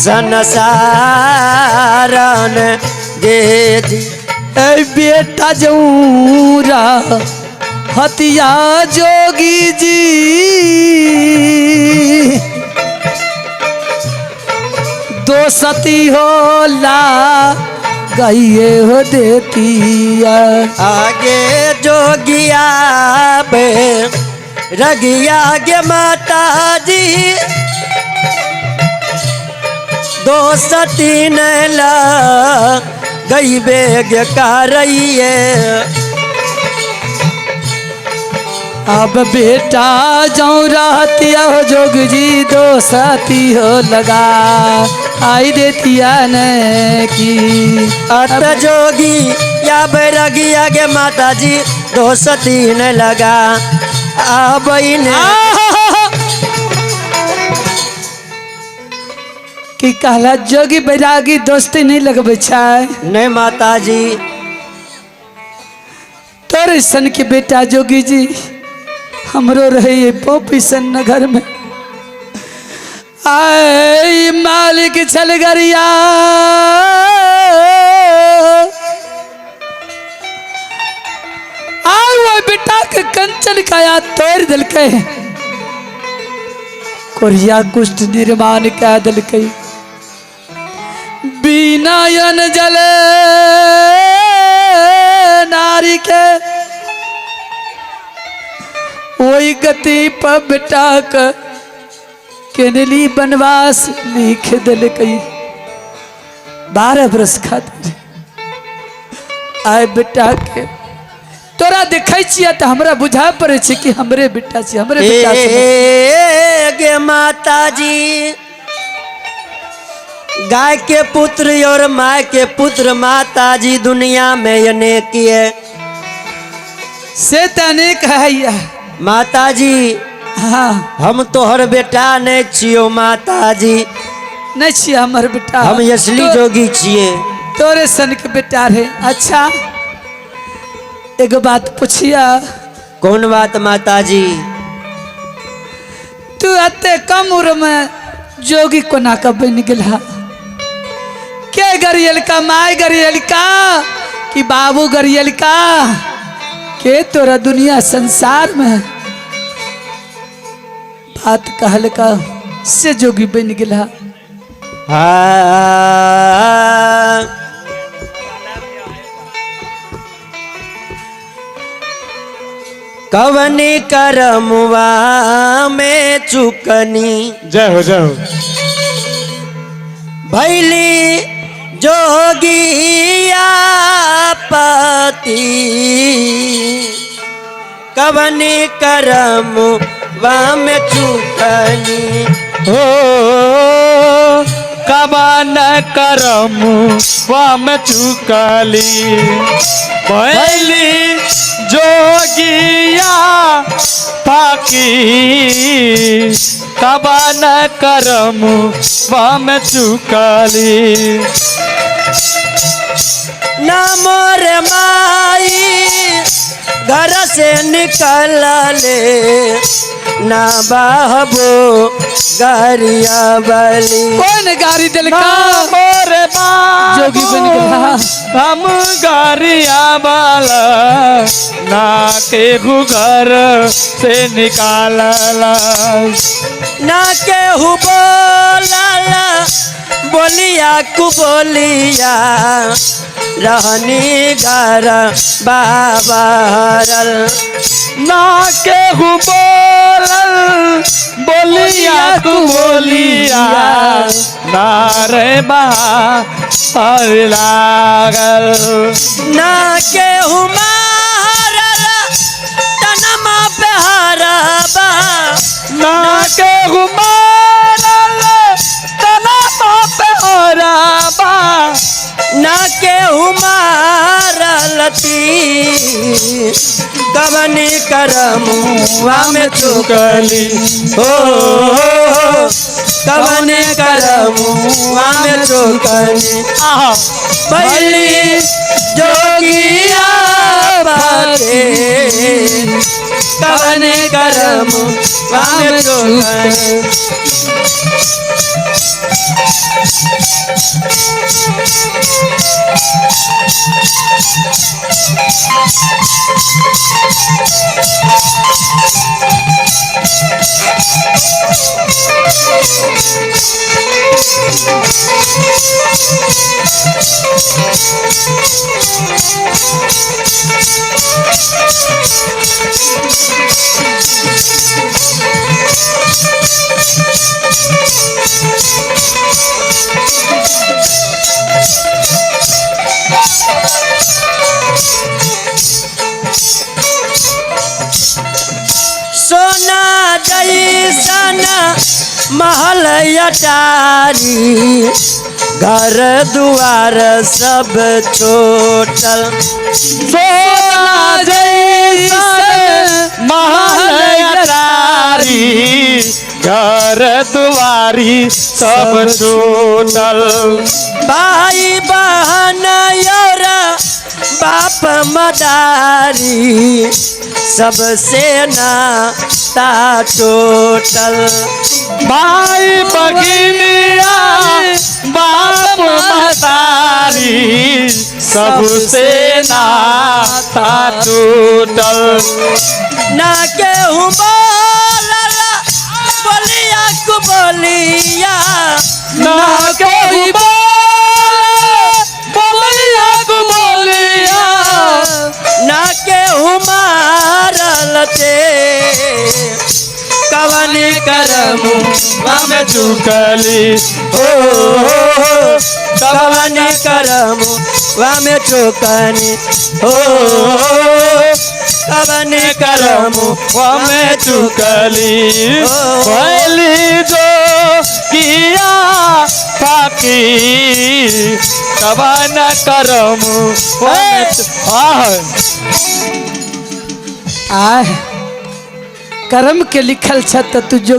संसारन गे बेटा जऊरा हतिया जोगी जी दो सती होला गईए हो देतिया आगे जोगिया बे रगिया गे माता जी दो सती ला गई बेग कारइए अब बेटा जाऊं रहतिया हो जोग जी दो साथी हो लगा आई देतिया न की अत जोगी या बैरागिया गे माता जी दो सती न लगा अब कि कहला जोगी बैरागी दोस्ती नहीं लगबे छाय नहीं माता जी तोरे सन के बेटा जोगी जी हमरो रहे पोपीसन नगर में आई मालिक चल गरिया आई वो बेटा के कंचन काया तोड़ दिल के कोरिया कुष्ठ निर्माण का दिल के बीनायन जल नारी के वही गति पर बेटा का केनली बनवास लिख दिल कई 12 बरस खातिर आए बेटा के तोरा देखै छियै त हमरा बुझा पड़े छै कि हमरे बेटा छै हमरे बेटा छै गे माता जी गाय के पुत्र और माय के पुत्र माता जी दुनिया में अनेक है से त अनेक है माता जी हाँ हम तोहर बेटा नहीं छियो माता जी नहीं छियै हमर बेटा हम असली जोगी छिए तोरे सन के बेटा रे अच्छा एगो बात पूछिया कौन बात माता जी तू अते कम उम्र में जोगी कोना का बन गेला के गरियल का माय गरियल का कि बाबू गरियल का के तोरा दुनिया संसार में बात कहल का से जोगी बन गेला कवनी करमुआ में चुकनी जय हो भैली जोगिया पति कवनी करमुआ में चुकनी हो कबान करम वाम चुकली पहली जोगिया पाकी कबान करम वाम चुकली ना मोर माई घर से निकल ले ना बाबू गारिया बली कौन गाड़ी दिल का मोर जोगी बन गया हम गारिया बाला ना के घर से निकालला ना के हु बोला बोलिया कु बोलिया रहनी घर बाबा ना के हु बोलल बोलिया तू बोलिया ना रे बा लागल ना के हु मारल तनमा पे हरबा ना के हु मारल तनमा पे हरबा ना के हु मारलती कवनी करमुआ में चुकली हो कवनी करमुआ में चुकली पहली जोगिया बाते कवन करम वाम चुकनी। सोना जैसन महल अटारी घर दुआर सब छोटल। सोना जैसन महल अटारी घर दुआरी सब छूटल। भाई बहन और बाप मदारी सबसे नाता टोटल। भाई बगिनिया बाप मतारी सबसे नाता टूटल। ना केहू बोलल बोलिया को बोलिया, ना कोई बोलिया को बोलिया, ना केहू मारल ते कवन करम वाम चुकली। कवन करम वाम चुकनी। कवन करम वाम चुकली। पहली जो किया पाकी कवन करम आह कर्म के लिखल छ त तू जो